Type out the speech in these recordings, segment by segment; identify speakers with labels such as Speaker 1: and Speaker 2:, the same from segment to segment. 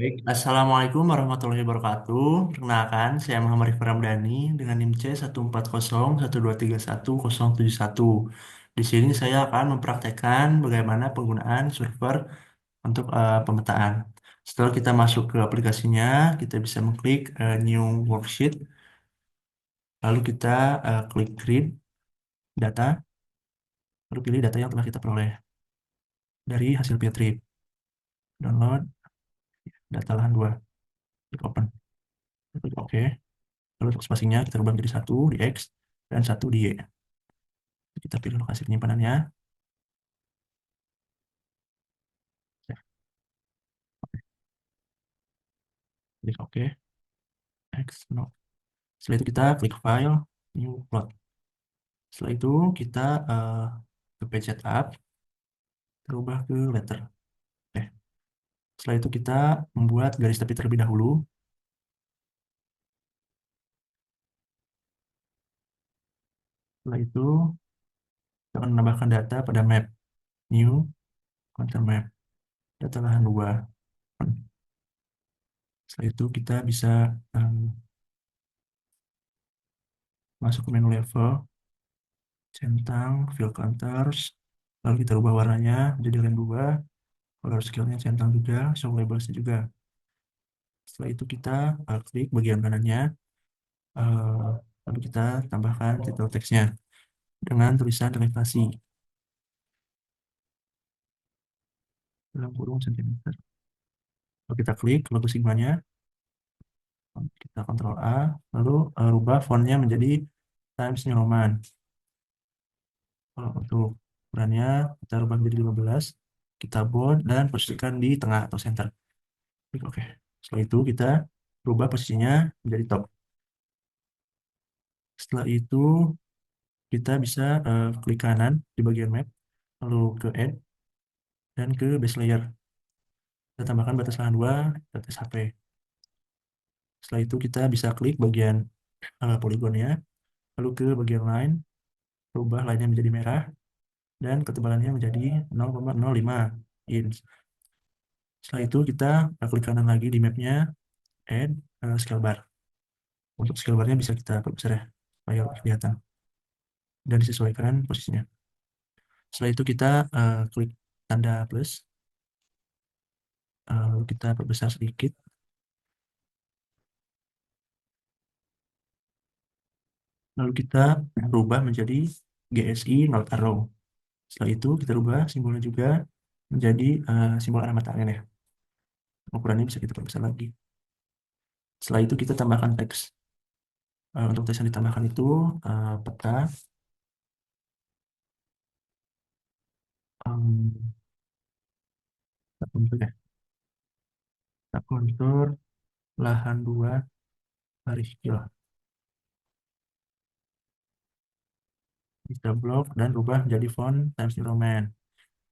Speaker 1: Baik, Assalamualaikum warahmatullahi wabarakatuh. Perkenalkan, saya Muhammad Rifan Ramdhani dengan NIM C1401231071. Di sini saya akan mempraktekkan bagaimana penggunaan server untuk pemetaan. Setelah kita masuk ke aplikasinya, kita bisa mengklik New Worksheet, lalu kita klik Create Data, lalu pilih data yang telah kita peroleh dari hasil Pietrip. Download data lahan 2, klik Open, klik OK. Lalu untuk spasinya kita rubah menjadi satu di X dan satu di Y. Kita pilih lokasi penyimpanannya. Klik OK. X, no. Setelah itu kita klik File, New Plot. Setelah itu kita ke page setup, terubah ke letter. Oke. Setelah itu kita membuat garis tepi terlebih dahulu. Setelah itu kita akan menambahkan data pada map. New Contour Map. Data lahan 2. Setelah itu kita bisa em, masuk ke menu level, centang, fill counters, lalu kita ubah warnanya menjadi lem 2, color scale-nya centang juga, show labels-nya juga. Setelah itu kita klik bagian kanannya, eh, lalu kita tambahkan title text-nya dengan tulisan elevasi dalam kurung sentimeter. Lalu kita klik logo Sigma-nya, kita Ctrl A, lalu rubah font-nya menjadi Times New Roman. Kalau untuk ukurannya kita rubah menjadi 15, kita bold dan posisikan di tengah atau center. Klik OK. Setelah itu kita rubah posisinya menjadi top. Setelah itu kita bisa klik kanan di bagian map, lalu ke add dan ke base layer. Kita tambahkan batas lahan 2, batas HP. Setelah itu kita bisa klik bagian poligonnya, lalu ke bagian line, rubah line-nya menjadi merah, dan ketebalannya menjadi 0,05 inch. Setelah itu kita klik kanan lagi di mapnya, add scale bar. Untuk scale bar-nya bisa kita perbesar ya, supaya lebih kelihatan dan disesuaikan posisinya. Setelah itu kita klik tanda plus, lalu kita perbesar sedikit, lalu kita rubah menjadi GSI not arrow. Setelah itu kita rubah simbolnya juga menjadi simbol alamat tangan ya. Ukurannya bisa kita perbesar lagi. Setelah itu kita tambahkan teks. Untuk teks yang ditambahkan itu peta, um, kontur ya, kontur lahan 2 garis kilo. Kita blok dan rubah menjadi font Times New Roman.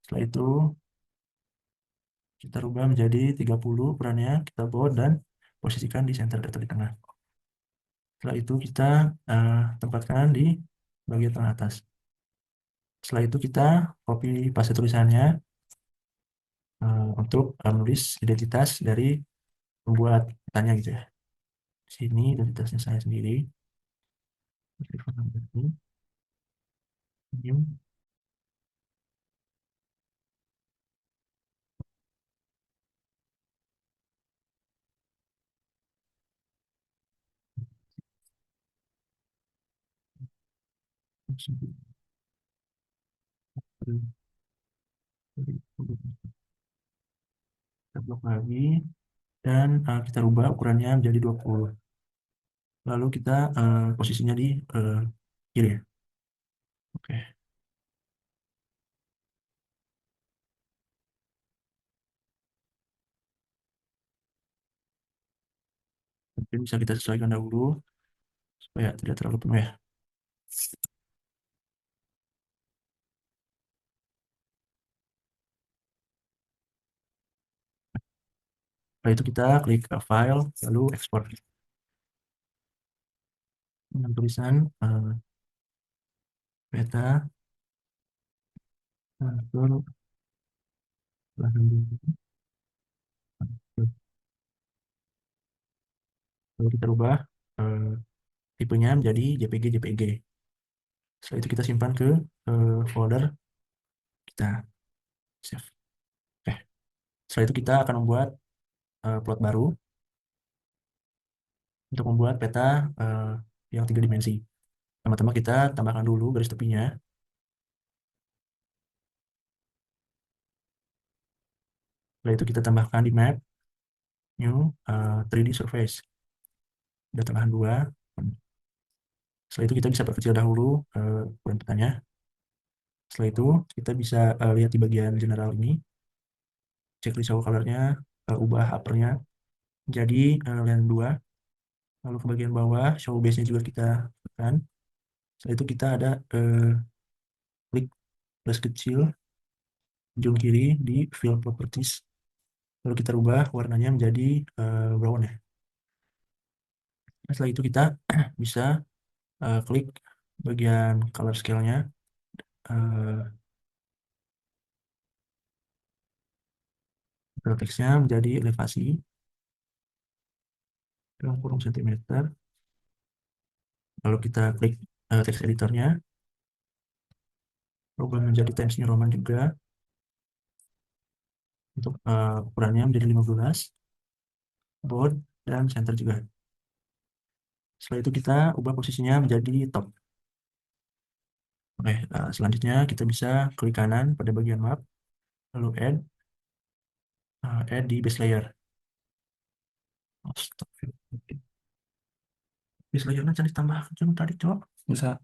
Speaker 1: Setelah itu kita rubah menjadi 30 ukurannya, kita bawa dan posisikan di center data di tengah. Setelah itu kita tempatkan di bagian tengah atas. Setelah itu kita copy paste tulisannya untuk menulis identitas dari pembuat petanya gitu ya. Di sini identitasnya saya sendiri. Kita blok lagi dan kita rubah ukurannya menjadi 20. Lalu kita posisinya di kiri ya. Oke. Mungkin bisa kita sesuaikan dahulu supaya tidak terlalu penuh ya. Setelah itu kita klik file lalu ekspor dengan tulisan peta langsung lahan dulu. Lalu kita rubah eh, tipenya menjadi JPG JPG. Setelah itu kita simpan ke folder kita, save. Oke. Setelah itu kita akan membuat plot baru untuk membuat peta yang 3 dimensi. Pertama-tama kita tambahkan dulu garis tepinya. Setelah itu kita tambahkan di map, new 3D surface. Udah tambahan 2. Setelah itu kita bisa perkecil dahulu ukuran petanya. Setelah itu kita bisa lihat di bagian general ini, checklist show colornya, ubah uppernya jadi line 2. Lalu ke bagian bawah, show base-nya juga kita tekan. Setelah itu kita ada klik plus kecil ujung kiri di fill properties. Lalu kita rubah warnanya menjadi brown ya. Setelah itu kita bisa klik bagian color scale-nya, teksnya menjadi elevasi dalam kurung sentimeter. Lalu kita klik text editornya, rubah menjadi Times New Roman juga. Untuk ukurannya menjadi 15, bold, dan center juga. Setelah itu kita ubah posisinya menjadi top. Oke, selanjutnya kita bisa klik kanan pada bagian map, lalu add di base layer. Astagfirullah. Base layernya jangan ditambah jangan tadi cok. Bisa.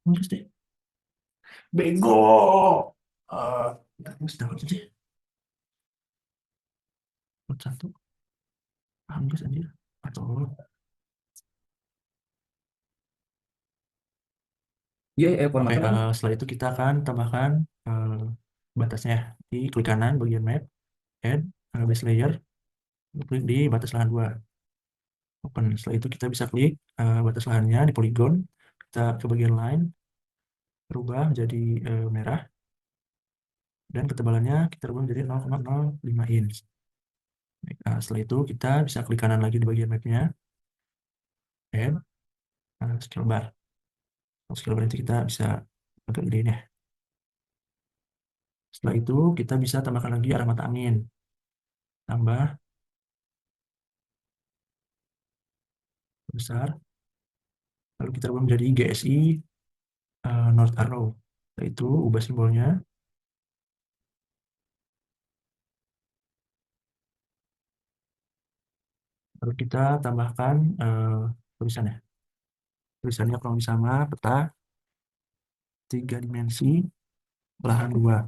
Speaker 1: Terus deh. Bego. Sudah aja. Satu. Hanggus anjir. Atau
Speaker 2: Iya,
Speaker 1: Oke,
Speaker 2: formatnya apa nih?
Speaker 1: setelah itu kita akan tambahkan batasnya di klik kanan bagian map, add base layer, klik di batas lahan 2, open. Setelah itu kita bisa klik batas lahannya di polygon, kita ke bagian line, rubah menjadi merah, dan ketebalannya kita rubah menjadi 0,05 inch. Setelah itu kita bisa klik kanan lagi di bagian mapnya, add scale bar. Scale bar itu kita bisa agak gedein ya. Setelah itu kita bisa tambahkan lagi arah mata angin, tambah besar, lalu kita rubah menjadi GSI North Arrow. Setelah itu ubah simbolnya, lalu kita tambahkan tulisannya. Tulisannya kurang lebih sama, peta 3 dimensi lahan 2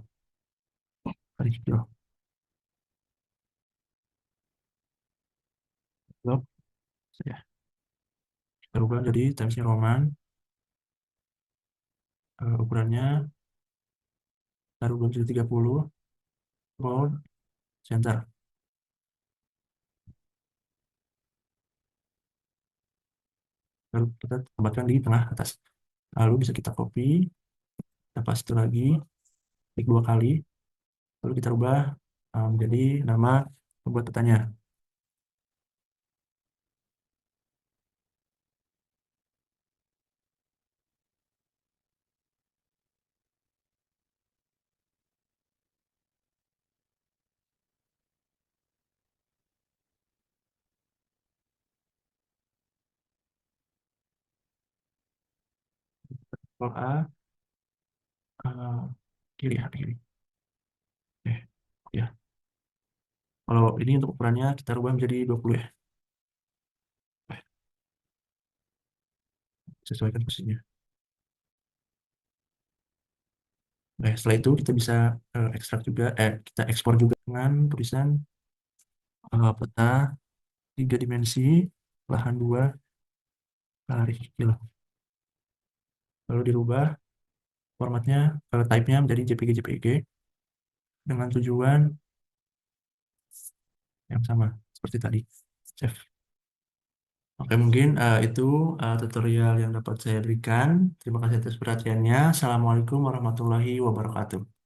Speaker 1: kali kilo. Lalu ya, kita rubah jadi Times New Roman, ukurannya kita rubah jadi 30, bold, center. Lalu kita tambahkan di tengah atas. Lalu bisa kita copy, kita paste lagi, klik 2 kali, lalu kita rubah menjadi nama pembuat petanya. Ctrl A, kiri ya, kiri. Ya. Kalau ini untuk ukurannya kita rubah menjadi 20 ya. Eh, Sesuaikan posisinya. Nah, setelah itu kita bisa ekstrak juga, kita ekspor juga dengan tulisan peta 3 dimensi lahan 2 kali kilo. Lalu dirubah formatnya, type-nya menjadi JPG JPG dengan tujuan yang sama seperti tadi. Save. Oke, mungkin itu tutorial yang dapat saya berikan. Terima kasih atas perhatiannya. Assalamualaikum warahmatullahi wabarakatuh.